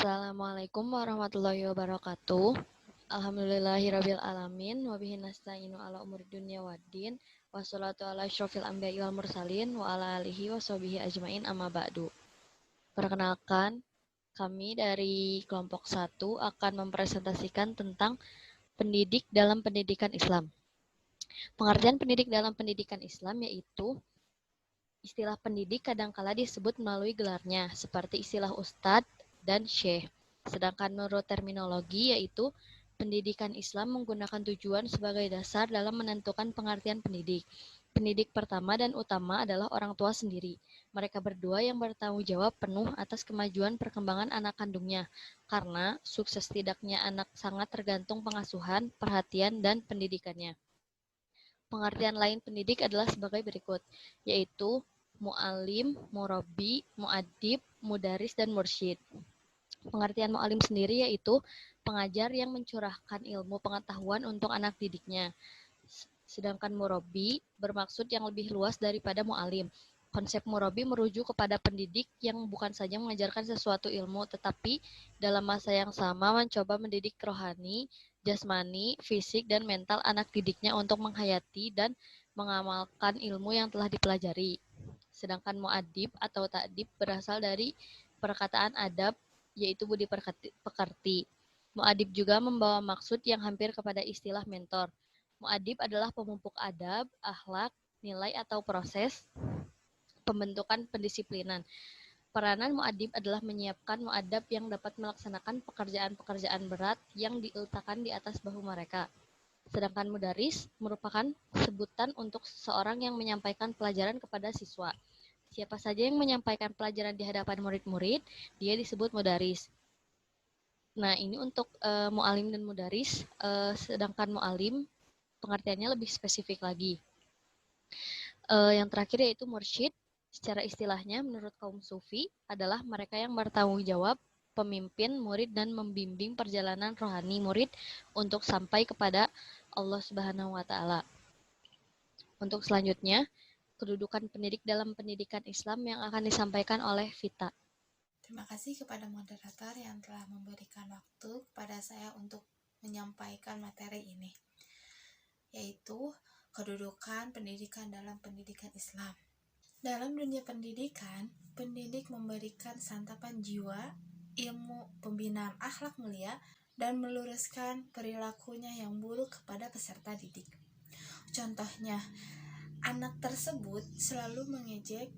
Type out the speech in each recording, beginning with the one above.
Assalamualaikum warahmatullahi wabarakatuh. Alhamdulillahirabbil alamin wa bihi nasta'inu ala umuri dunya waddin. Wassalatu ala asyrofil anbiya'i wal mursalin wa ala alihi wa sahbihi ajmain amma ba'du. Perkenalkan, kami dari kelompok 1 akan mempresentasikan tentang pendidik dalam pendidikan Islam. Pengertian pendidik dalam pendidikan Islam yaitu istilah pendidik kadangkala disebut melalui gelarnya, seperti istilah ustadz dan syekh. Sedangkan menurut terminologi yaitu pendidikan Islam menggunakan tujuan sebagai dasar dalam menentukan pengertian pendidik. Pendidik pertama dan utama adalah orang tua sendiri. Mereka berdua yang bertanggung jawab penuh atas kemajuan perkembangan anak kandungnya, karena sukses tidaknya anak sangat tergantung pengasuhan, perhatian, dan pendidikannya. Pengertian lain pendidik adalah sebagai berikut, yaitu mu'alim, murabbi, mu'adib, mudaris, dan mursyid. Pengertian mu'alim sendiri yaitu pengajar yang mencurahkan ilmu pengetahuan untuk anak didiknya. Sedangkan murabbi bermaksud yang lebih luas daripada mu'alim. Konsep murabbi merujuk kepada pendidik yang bukan saja mengajarkan sesuatu ilmu, tetapi dalam masa yang sama mencoba mendidik rohani, jasmani, fisik, dan mental anak didiknya untuk menghayati dan mengamalkan ilmu yang telah dipelajari. Sedangkan mu'adib atau ta'dib berasal dari perkataan adab, yaitu budi pekerti. Mu'adib juga membawa maksud yang hampir kepada istilah mentor. Mu'adib adalah pemupuk adab, akhlak, nilai atau proses pembentukan pendisiplinan. Peranan mu'adib adalah menyiapkan mu'adab yang dapat melaksanakan pekerjaan-pekerjaan berat yang diletakkan di atas bahu mereka. Sedangkan mudaris merupakan sebutan untuk seseorang yang menyampaikan pelajaran kepada siswa. Siapa saja yang menyampaikan pelajaran di hadapan murid-murid, dia disebut mudaris. Nah, ini untuk mu'alim dan mudaris, sedangkan mu'alim pengertiannya lebih spesifik lagi. Yang terakhir yaitu mursyid. Secara istilahnya, menurut kaum sufi, adalah mereka yang bertanggung jawab, pemimpin murid dan membimbing perjalanan rohani murid untuk sampai kepada Allah Subhanahu wa Ta'ala. Untuk selanjutnya, kedudukan pendidik dalam pendidikan Islam yang akan disampaikan oleh Vita. Terima kasih kepada moderator yang telah memberikan waktu kepada saya untuk menyampaikan materi ini, yaitu kedudukan pendidikan dalam pendidikan Islam. Dalam dunia pendidikan, pendidik memberikan santapan jiwa, ilmu pembinaan akhlak mulia, dan meluruskan perilakunya yang buruk kepada peserta didik. Contohnya, anak tersebut selalu mengejek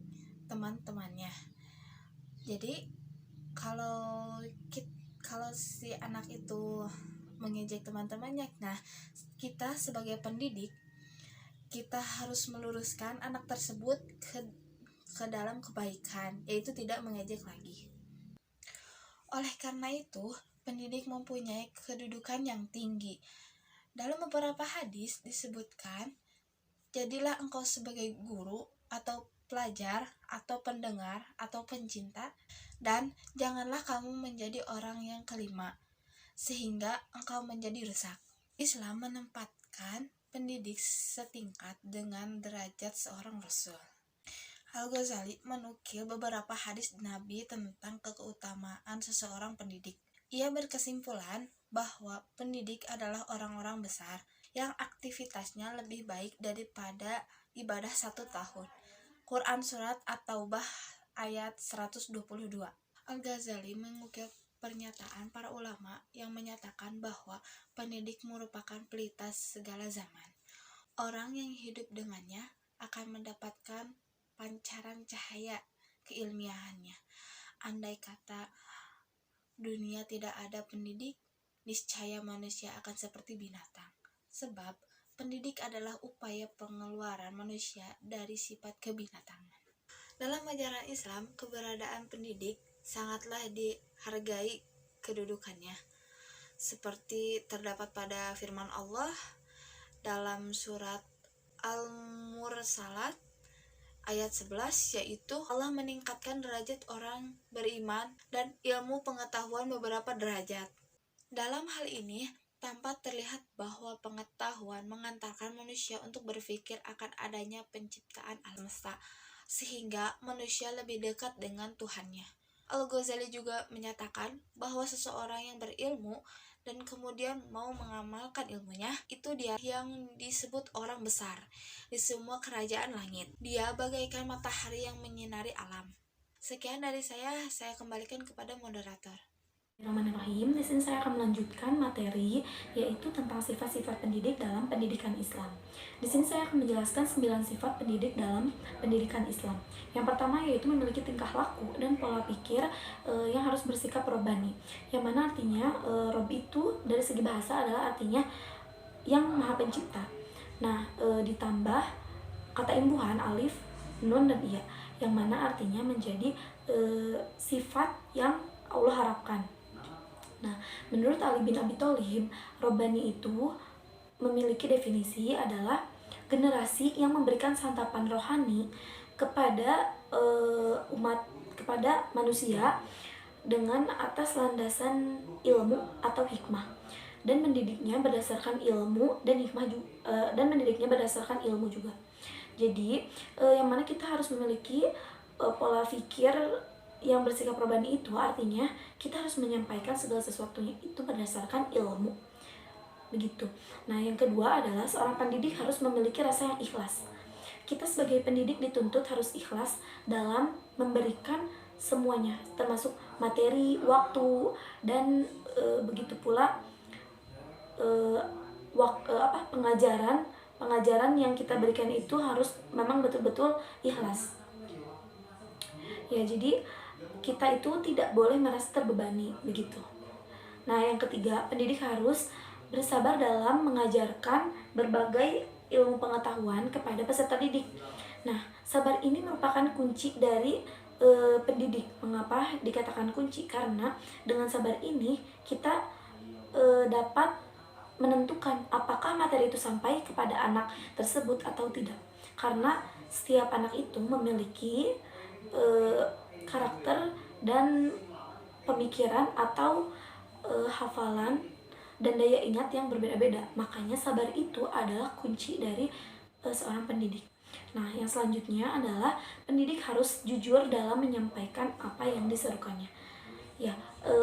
teman-temannya. Jadi, kalau si anak itu mengejek teman-temannya, nah kita sebagai pendidik kita harus meluruskan anak tersebut ke dalam kebaikan, yaitu tidak mengejek lagi. Oleh karena itu, pendidik mempunyai kedudukan yang tinggi. Dalam beberapa hadis disebutkan, jadilah engkau sebagai guru atau pelajar atau pendengar atau pencinta, dan janganlah kamu menjadi orang yang kelima, sehingga engkau menjadi rusak. Islam menempatkan pendidik setingkat dengan derajat seorang Rasul. Al-Ghazali menukil beberapa hadis Nabi tentang keutamaan seseorang pendidik. Ia berkesimpulan bahwa pendidik adalah orang-orang besar yang aktivitasnya lebih baik daripada ibadah 1 tahun. Quran Surat At-Taubah ayat 122. Al-Ghazali mengukir pernyataan para ulama yang menyatakan bahwa pendidik merupakan pelita segala zaman. Orang yang hidup dengannya akan mendapatkan pancaran cahaya keilmiahannya. Andai kata dunia tidak ada pendidik, niscaya manusia akan seperti binatang. Sebab pendidik adalah upaya pengeluaran manusia dari sifat kebinatangan. Dalam ajaran Islam, keberadaan pendidik sangatlah dihargai kedudukannya. Seperti terdapat pada firman Allah dalam surat Al-Mursalat ayat 11, yaitu Allah meningkatkan derajat orang beriman dan ilmu pengetahuan beberapa derajat. Dalam hal ini, tampak terlihat bahwa pengetahuan mengantarkan manusia untuk berpikir akan adanya penciptaan alam semesta, sehingga manusia lebih dekat dengan Tuhannya. Al-Ghazali juga menyatakan bahwa seseorang yang berilmu dan kemudian mau mengamalkan ilmunya, itu dia yang disebut orang besar di semua kerajaan langit. Dia bagaikan matahari yang menyinari alam. Sekian dari saya kembalikan kepada moderator. Bismillahirrahmanirrahim. Di sini saya akan melanjutkan materi yaitu tentang sifat-sifat pendidik dalam pendidikan Islam. Di sini saya akan menjelaskan 9 sifat pendidik dalam pendidikan Islam. Yang pertama yaitu memiliki tingkah laku dan pola pikir yang harus bersikap robbani. Yang mana artinya Rob itu dari segi bahasa adalah artinya yang Maha Pencipta. Nah, ditambah kata imbuhan alif, nun dan iya, yang mana artinya menjadi sifat yang Allah harapkan. Nah, menurut Ali bin Abi Thalib, Robbani itu memiliki definisi adalah generasi yang memberikan santapan rohani kepada kepada manusia dengan atas landasan ilmu atau hikmah, dan mendidiknya berdasarkan ilmu dan hikmah dan mendidiknya berdasarkan ilmu juga. Jadi yang mana kita harus memiliki pola pikir yang bersikap robbani itu artinya kita harus menyampaikan segala sesuatunya itu berdasarkan ilmu, begitu. Nah, yang kedua adalah seorang pendidik harus memiliki rasa yang ikhlas. Kita sebagai pendidik dituntut harus ikhlas dalam memberikan semuanya, termasuk materi, waktu, dan begitu pula pengajaran yang kita berikan itu harus memang betul-betul ikhlas. Ya, jadi kita itu tidak boleh merasa terbebani, begitu. Nah, yang ketiga, pendidik harus bersabar dalam mengajarkan berbagai ilmu pengetahuan kepada peserta didik. Nah, sabar ini merupakan kunci dari pendidik. Mengapa dikatakan kunci? Karena dengan sabar ini kita dapat menentukan apakah materi itu sampai kepada anak tersebut atau tidak. Karena setiap anak itu memiliki karakter dan pemikiran atau hafalan dan daya ingat yang berbeda-beda. Makanya sabar itu adalah kunci dari seorang pendidik. Nah, yang selanjutnya adalah pendidik harus jujur dalam menyampaikan apa yang diserukannya. Ya,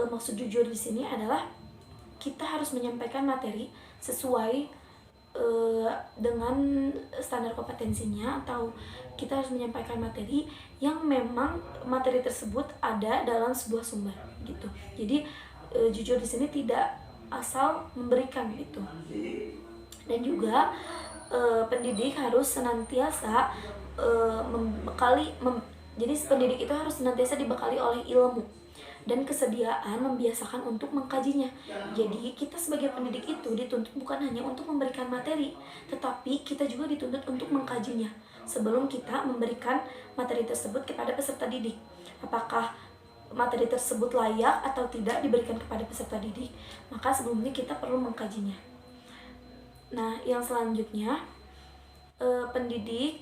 maksud jujur di sini adalah kita harus menyampaikan materi sesuai dengan standar kompetensinya, atau kita harus menyampaikan materi yang memang materi tersebut ada dalam sebuah sumber, gitu. Jadi jujur di sini tidak asal memberikan gitu. Dan juga pendidik harus senantiasa jadi pendidik itu harus senantiasa dibekali oleh ilmu dan kesediaan membiasakan untuk mengkajinya. Jadi kita sebagai pendidik itu dituntut bukan hanya untuk memberikan materi, tetapi kita juga dituntut untuk mengkajinya sebelum kita memberikan materi tersebut kepada peserta didik. Apakah materi tersebut layak atau tidak diberikan kepada peserta didik, maka sebelumnya kita perlu mengkajinya. Nah, yang selanjutnya, pendidik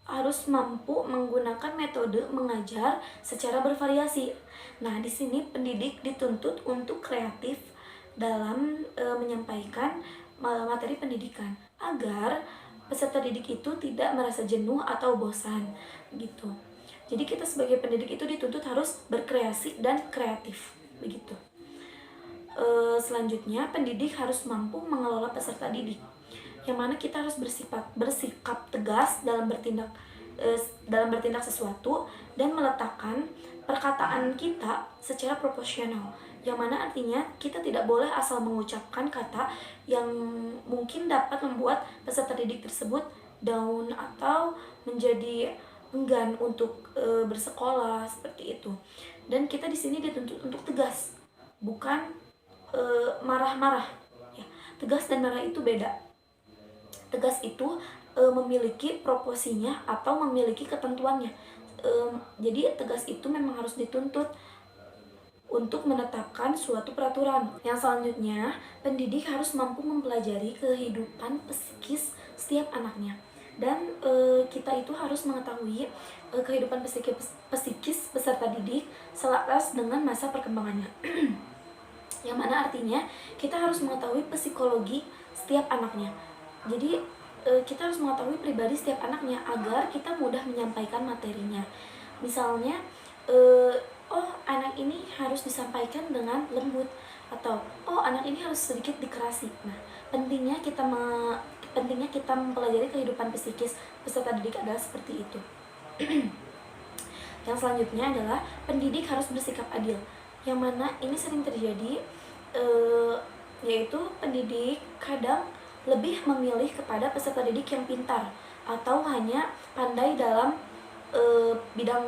harus mampu menggunakan metode mengajar secara bervariasi. Nah, di sini pendidik dituntut untuk kreatif dalam menyampaikan materi pendidikan agar peserta didik itu tidak merasa jenuh atau bosan, gitu. Jadi kita sebagai pendidik itu dituntut harus berkreasi dan kreatif, begitu. Selanjutnya, pendidik harus mampu mengelola peserta didik, yang mana kita harus bersikap tegas dalam bertindak sesuatu dan meletakkan perkataan kita secara proporsional, yang mana artinya kita tidak boleh asal mengucapkan kata yang mungkin dapat membuat peserta didik tersebut down atau menjadi enggan untuk bersekolah, seperti itu. Dan kita di sini dituntut untuk tegas, bukan marah-marah. Ya, tegas dan marah itu beda. Tegas itu memiliki proporsinya atau memiliki ketentuannya. Jadi tegas itu memang harus dituntut untuk menetapkan suatu peraturan. Yang selanjutnya, pendidik harus mampu mempelajari kehidupan psikis setiap anaknya. Dan kita itu harus mengetahui kehidupan psikis peserta didik selaras dengan masa perkembangannya. Yang mana artinya kita harus mengetahui psikologi setiap anaknya. Jadi kita harus mengetahui pribadi setiap anaknya agar kita mudah menyampaikan materinya. Misalnya oh anak ini harus disampaikan dengan lembut, atau oh anak ini harus sedikit dikerasi. Nah, pentingnya kita mempelajari kehidupan psikis peserta didik adalah seperti itu. Yang selanjutnya adalah pendidik harus bersikap adil, yang mana ini sering terjadi, yaitu pendidik kadang lebih memilih kepada peserta didik yang pintar atau hanya pandai dalam bidang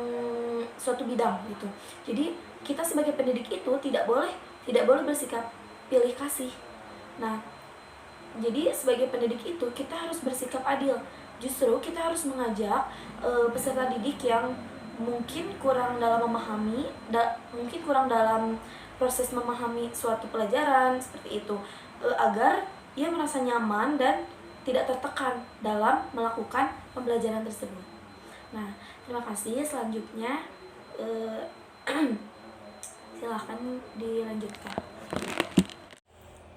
suatu bidang gitu. Jadi kita sebagai pendidik itu tidak boleh bersikap pilih kasih. Nah, jadi sebagai pendidik itu kita harus bersikap adil. Justru kita harus mengajak peserta didik yang mungkin kurang dalam memahami, mungkin kurang dalam proses memahami suatu pelajaran seperti itu, agar ia merasa nyaman dan tidak tertekan dalam melakukan pembelajaran tersebut. Nah, terima kasih. Selanjutnya silahkan dilanjutkan.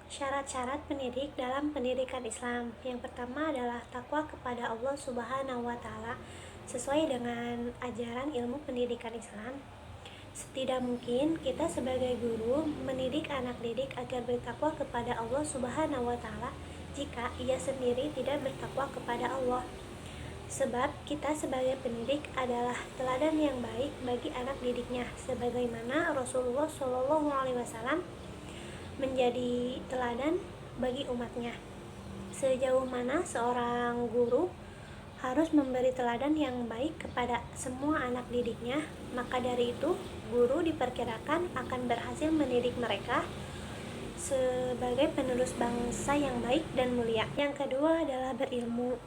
Syarat-syarat pendidik dalam pendidikan Islam. Yang pertama adalah takwa kepada Allah Subhanahu wa taala sesuai dengan ajaran ilmu pendidikan Islam. Tidak mungkin kita sebagai guru mendidik anak didik agar bertakwa kepada Allah Subhanahu wa taala jika ia sendiri tidak bertakwa kepada Allah. Sebab kita sebagai pendidik adalah teladan yang baik bagi anak didiknya, sebagaimana Rasulullah SAW menjadi teladan bagi umatnya. Sejauh mana seorang guru harus memberi teladan yang baik kepada semua anak didiknya, maka dari itu guru diperkirakan akan berhasil mendidik mereka sebagai penerus bangsa yang baik dan mulia. Yang kedua adalah berilmu.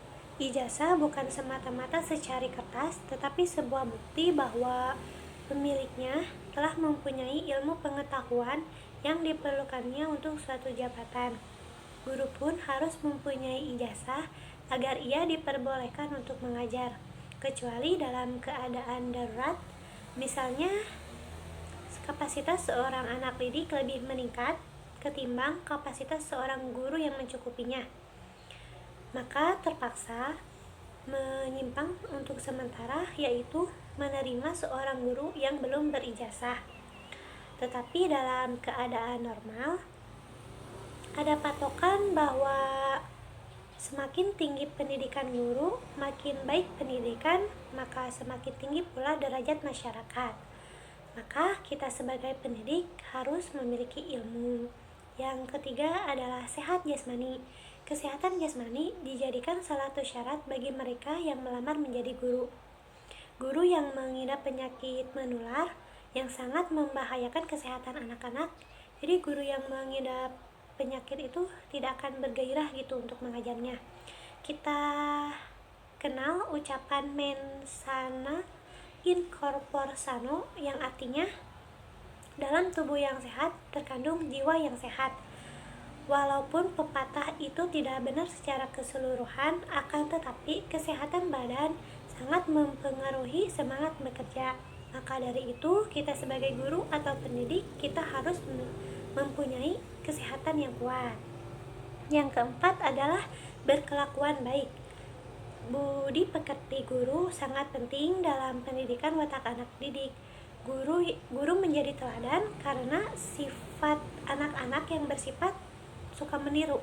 Ijazah bukan semata-mata secari kertas, tetapi sebuah bukti bahwa pemiliknya telah mempunyai ilmu pengetahuan yang diperlukannya untuk suatu jabatan. Guru pun harus mempunyai ijazah agar ia diperbolehkan untuk mengajar, kecuali dalam keadaan darurat. Misalnya, kapasitas seorang anak didik lebih meningkat ketimbang kapasitas seorang guru yang mencukupinya, maka terpaksa menyimpang untuk sementara, yaitu menerima seorang guru yang belum berijazah. Tetapi dalam keadaan normal, ada patokan bahwa semakin tinggi pendidikan guru, makin baik pendidikan, maka semakin tinggi pula derajat masyarakat. Maka kita sebagai pendidik harus memiliki ilmu. Yang ketiga adalah sehat jasmani. Kesehatan jasmani dijadikan salah satu syarat bagi mereka yang melamar menjadi guru. Guru yang mengidap penyakit menular yang sangat membahayakan kesehatan anak-anak, jadi guru yang mengidap penyakit itu tidak akan bergairah gitu untuk mengajarnya. Kita kenal ucapan mens sana in corpore sano, yang artinya dalam tubuh yang sehat terkandung jiwa yang sehat. Walaupun pepatah itu tidak benar secara keseluruhan, akan tetapi kesehatan badan sangat mempengaruhi semangat bekerja. Maka dari itu, kita sebagai guru atau pendidik, kita harus mempunyai kesehatan yang kuat. Yang keempat adalah berkelakuan baik. Budi pekerti guru sangat penting dalam pendidikan watak anak didik. Guru menjadi teladan karena sifat anak-anak yang bersifat suka meniru.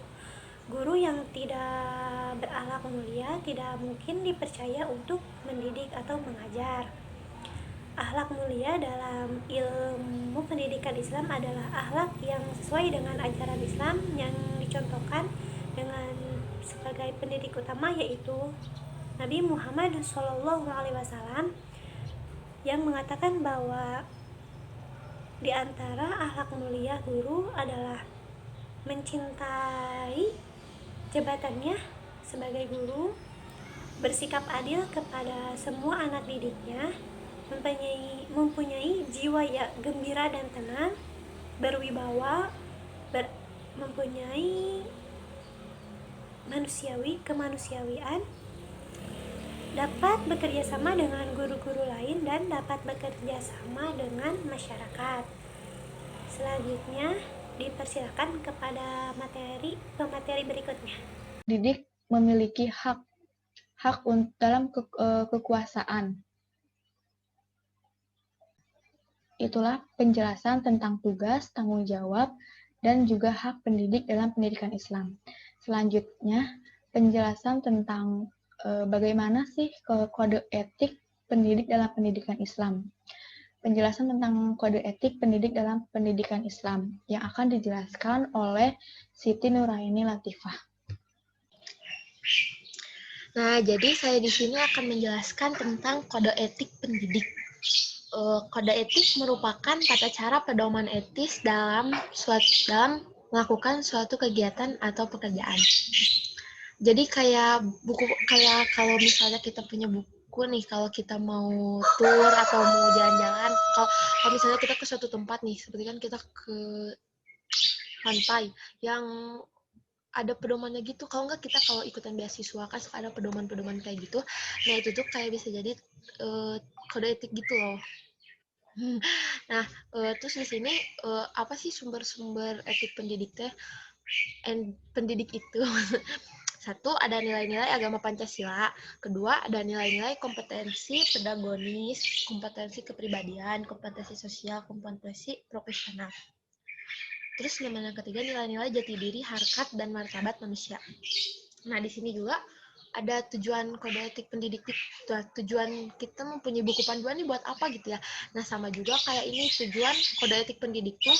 Guru yang tidak berakhlak mulia tidak mungkin dipercaya untuk mendidik atau mengajar. Akhlak mulia dalam ilmu pendidikan Islam adalah akhlak yang sesuai dengan ajaran Islam yang dicontohkan dengan sebagai pendidik utama, yaitu Nabi Muhammad SAW, yang mengatakan bahwa di antara akhlak mulia guru adalah mencintai jabatannya sebagai guru, bersikap adil kepada semua anak didiknya, mempunyai jiwa yang gembira dan tenang, berwibawa, mempunyai kemanusiawian, dapat bekerja sama dengan guru-guru lain, dan dapat bekerja sama dengan masyarakat. Selanjutnya dipersilakan kepada pemateri berikutnya. Didik memiliki hak dalam kekuasaan. itulah penjelasan tentang tugas, tanggung jawab, dan juga hak pendidik dalam pendidikan Islam. Selanjutnya, penjelasan tentang bagaimana sih kode etik pendidik dalam pendidikan Islam. Penjelasan tentang kode etik pendidik dalam pendidikan Islam yang akan dijelaskan oleh Siti Nuraini Latifah. Nah, jadi saya di sini akan menjelaskan tentang kode etik pendidik. Kode etik merupakan tata cara pedoman etis dalam melakukan suatu kegiatan atau pekerjaan. Jadi kayak kalau misalnya kita punya buku nih, kalau kita mau tour atau mau jalan-jalan, kalau misalnya kita ke suatu tempat nih, seperti kan kita ke pantai yang ada pedomannya gitu. Kalau enggak kita kalau ikutan beasiswa kan suka ada pedoman-pedoman kayak gitu. Nah itu tuh kayak bisa jadi kode etik gitu loh. Nah terus di sini apa sih sumber-sumber etik pendidik teh? Pendidik itu satu, ada nilai-nilai agama Pancasila. Kedua, ada nilai-nilai kompetensi pedagonis, kompetensi kepribadian, kompetensi sosial, kompetensi profesional. Terus yang ketiga, nilai-nilai jati diri, harkat, dan martabat manusia. Nah, di sini juga ada tujuan kode etik pendidik. Tujuan kita mempunyai buku panduan ini buat apa gitu ya. Nah, sama juga kayak ini tujuan kode etik pendidik tuh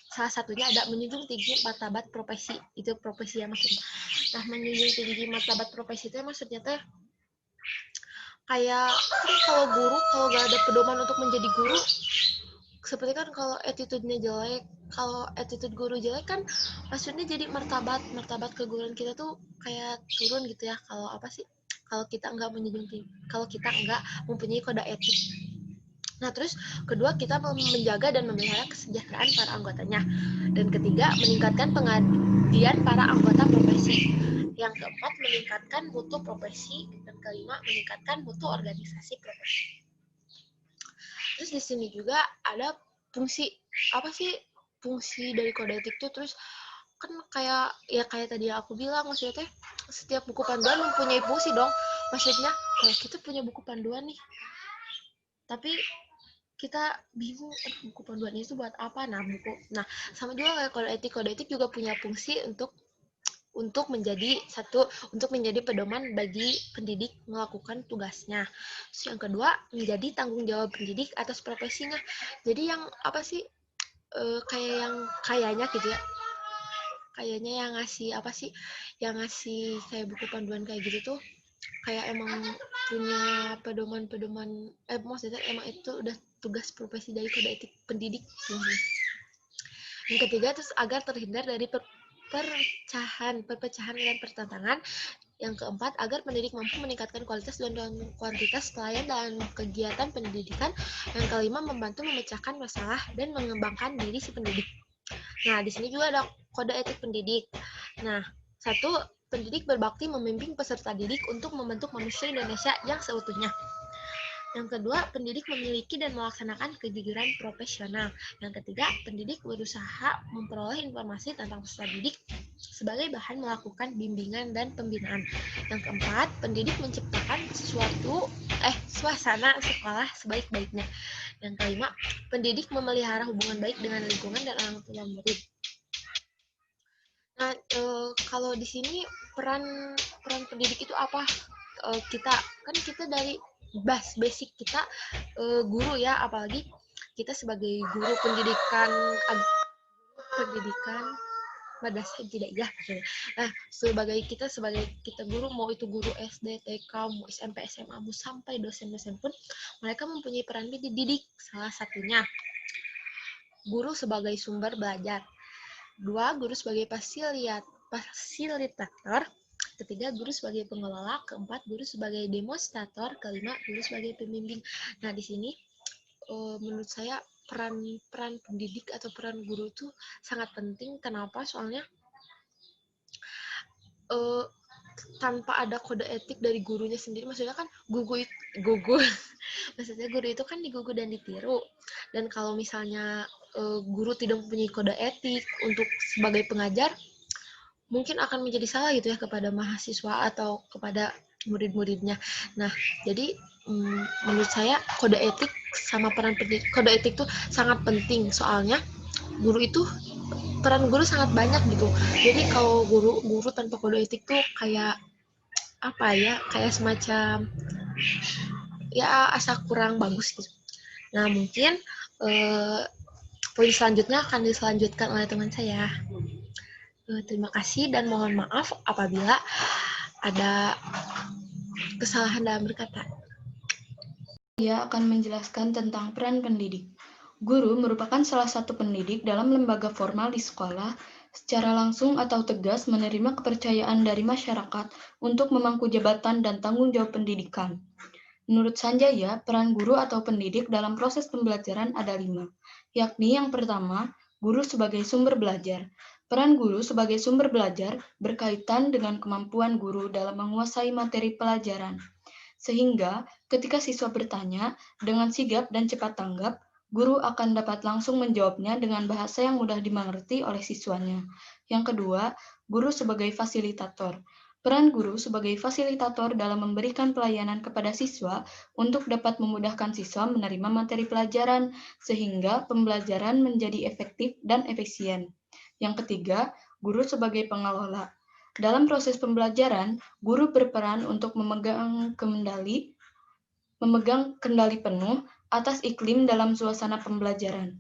salah satunya ada menjunjung tinggi martabat profesi. Itu profesi yang maksudnya. Nah, menjunjung tinggi martabat profesi itu maksudnya teh kayak kan kalau guru, kalau gak ada pedoman untuk menjadi guru, seperti kan kalau attitude-nya jelek, kalau attitude guru jelek kan maksudnya jadi martabat keguruan kita tuh kayak turun gitu ya. Kalau apa sih, kalau kita nggak menjunjung tinggi, kalau kita nggak mempunyai kode etik. Nah, terus kedua, kita menjaga dan memelihara kesejahteraan para anggotanya. Dan ketiga, meningkatkan pengabdian para anggota profesi. Yang keempat, meningkatkan mutu profesi. Dan kelima, meningkatkan mutu organisasi profesi. Terus di sini juga ada fungsi, apa sih fungsi dari kode etik itu? Terus kan kayak tadi aku bilang, maksudnya teh setiap buku panduan mempunyai fungsi dong. Maksudnya kalau kita punya buku panduan nih, tapi kita bingung buku panduan itu buat apa. Nah sama juga kayak kode etik juga punya fungsi untuk menjadi pedoman bagi pendidik melakukan tugasnya. Terus yang kedua, menjadi tanggung jawab pendidik atas profesinya. Jadi yang apa sih kayaknya gitu ya, kayaknya yang ngasih kayak buku panduan kayak gitu tuh kayak emang punya pedoman-pedoman, maksudnya emang itu udah tugas profesi dari kode etik pendidik. Yang ketiga, terus agar terhindar dari perpecahan dan pertentangan. Yang keempat, agar pendidik mampu meningkatkan kualitas dan kuantitas pelayan dalam kegiatan pendidikan. Yang kelima, membantu memecahkan masalah dan mengembangkan diri si pendidik. Nah, di sini juga ada kode etik pendidik. Nah, satu, pendidik berbakti membimbing peserta didik untuk membentuk manusia Indonesia yang seutuhnya. Yang kedua, pendidik memiliki dan melaksanakan kejujuran profesional. Yang ketiga, pendidik berusaha memperoleh informasi tentang peserta didik sebagai bahan melakukan bimbingan dan pembinaan. Yang keempat, pendidik menciptakan suasana sekolah sebaik-baiknya. Yang kelima, pendidik memelihara hubungan baik dengan lingkungan dan orang tua murid. Nah, kalau di sini peran pendidik itu apa? Kita dari basic kita guru ya, apalagi kita sebagai guru pendidikan madrasah ibtidaiyah. Nah, sebagai kita guru, mau itu guru SD, TK, mau SMP, SMA, mau sampai dosen-dosen pun mereka mempunyai peran didik. Salah satunya guru sebagai sumber belajar. Dua, guru sebagai fasilitator. Ketiga, guru sebagai pengelola. Keempat, guru sebagai demonstrator. Kelima, guru sebagai pembimbing. Nah, di sini menurut saya peran pendidik atau peran guru itu sangat penting. Kenapa? Soalnya tanpa ada kode etik dari gurunya sendiri, maksudnya kan maksudnya guru itu kan digugu dan ditiru. Dan kalau misalnya guru tidak mempunyai kode etik untuk sebagai pengajar, mungkin akan menjadi salah gitu ya kepada mahasiswa atau kepada murid-muridnya. Nah, jadi menurut saya kode etik sama peran pendidik, kode etik tuh sangat penting, soalnya guru itu peran guru sangat banyak gitu. Jadi kalau guru tanpa kode etik tuh kayak apa ya, kayak semacam ya asa kurang bagus gitu. Nah, mungkin poin selanjutnya akan diselanjutkan oleh teman saya. Terima kasih dan mohon maaf apabila ada kesalahan dalam berkata. Saya akan menjelaskan tentang peran pendidik. Guru merupakan salah satu pendidik dalam lembaga formal di sekolah, secara langsung atau tegas menerima kepercayaan dari masyarakat untuk memangku jabatan dan tanggung jawab pendidikan. Menurut Sanjaya, peran guru atau pendidik dalam proses pembelajaran ada 5, yakni yang pertama, guru sebagai sumber belajar. Peran guru sebagai sumber belajar berkaitan dengan kemampuan guru dalam menguasai materi pelajaran. Sehingga ketika siswa bertanya, dengan sigap dan cepat tanggap, guru akan dapat langsung menjawabnya dengan bahasa yang mudah dimengerti oleh siswanya. Yang kedua, guru sebagai fasilitator. Peran guru sebagai fasilitator dalam memberikan pelayanan kepada siswa untuk dapat memudahkan siswa menerima materi pelajaran, sehingga pembelajaran menjadi efektif dan efisien. Yang ketiga, guru sebagai pengelola. Dalam proses pembelajaran, guru berperan untuk memegang kendali penuh atas iklim dalam suasana pembelajaran.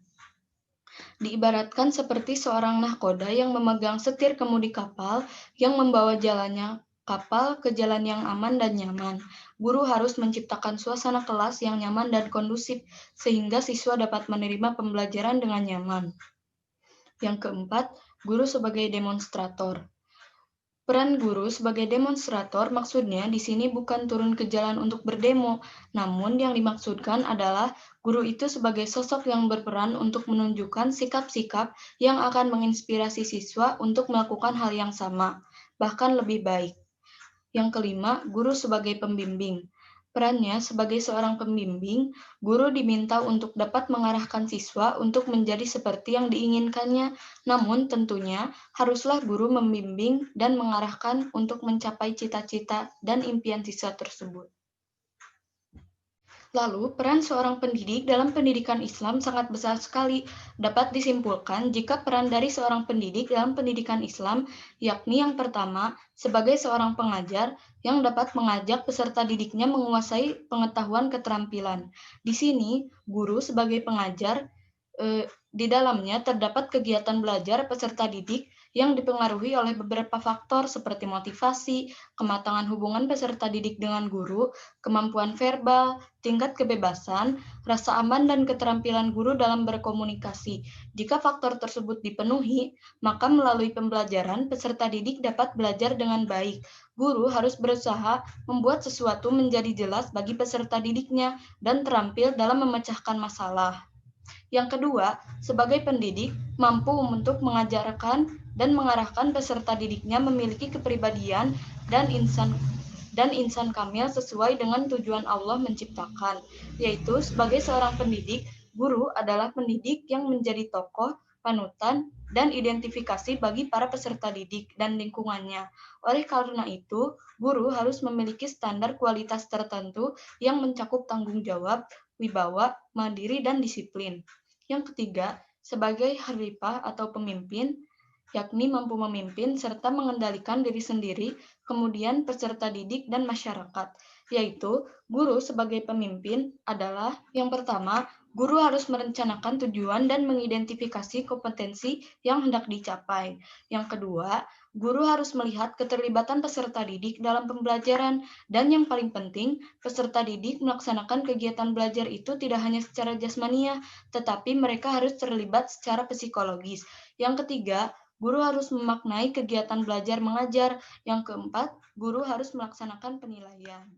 Diibaratkan seperti seorang nahkoda yang memegang setir kemudi kapal yang membawa jalannya kapal ke jalan yang aman dan nyaman. Guru harus menciptakan suasana kelas yang nyaman dan kondusif sehingga siswa dapat menerima pembelajaran dengan nyaman. Yang keempat, guru sebagai demonstrator. Peran guru sebagai demonstrator maksudnya di sini bukan turun ke jalan untuk berdemo, namun yang dimaksudkan adalah guru itu sebagai sosok yang berperan untuk menunjukkan sikap-sikap yang akan menginspirasi siswa untuk melakukan hal yang sama, bahkan lebih baik. Yang kelima, guru sebagai pembimbing. Perannya sebagai seorang pembimbing, guru diminta untuk dapat mengarahkan siswa untuk menjadi seperti yang diinginkannya, namun tentunya haruslah guru membimbing dan mengarahkan untuk mencapai cita-cita dan impian siswa tersebut. Lalu, peran seorang pendidik dalam pendidikan Islam sangat besar sekali. Dapat disimpulkan jika peran dari seorang pendidik dalam pendidikan Islam, yakni yang pertama, sebagai seorang pengajar yang dapat mengajak peserta didiknya menguasai pengetahuan keterampilan. Di sini, guru sebagai pengajar, di dalamnya terdapat kegiatan belajar peserta didik yang dipengaruhi oleh beberapa faktor seperti motivasi, kematangan hubungan peserta didik dengan guru, kemampuan verbal, tingkat kebebasan, rasa aman, dan keterampilan guru dalam berkomunikasi. Jika faktor tersebut dipenuhi, maka melalui pembelajaran, peserta didik dapat belajar dengan baik. Guru harus berusaha membuat sesuatu menjadi jelas bagi peserta didiknya dan terampil dalam memecahkan masalah. Yang kedua, sebagai pendidik, mampu untuk mengajarkan dan mengarahkan peserta didiknya memiliki kepribadian dan insan kamil sesuai dengan tujuan Allah menciptakan, yaitu sebagai seorang pendidik, guru adalah pendidik yang menjadi tokoh, panutan, dan identifikasi bagi para peserta didik dan lingkungannya. Oleh karena itu, guru harus memiliki standar kualitas tertentu yang mencakup tanggung jawab, wibawa, mandiri, dan disiplin. Yang ketiga, sebagai khalifah atau pemimpin, yakni mampu memimpin serta mengendalikan diri sendiri, kemudian peserta didik dan masyarakat, yaitu guru sebagai pemimpin adalah yang pertama, guru harus merencanakan tujuan dan mengidentifikasi kompetensi yang hendak dicapai. Yang kedua, guru harus melihat keterlibatan peserta didik dalam pembelajaran, dan yang paling penting, peserta didik melaksanakan kegiatan belajar itu tidak hanya secara jasmaniah, tetapi mereka harus terlibat secara psikologis. Yang ketiga, guru harus memaknai kegiatan belajar mengajar. Yang keempat, guru harus melaksanakan penilaian.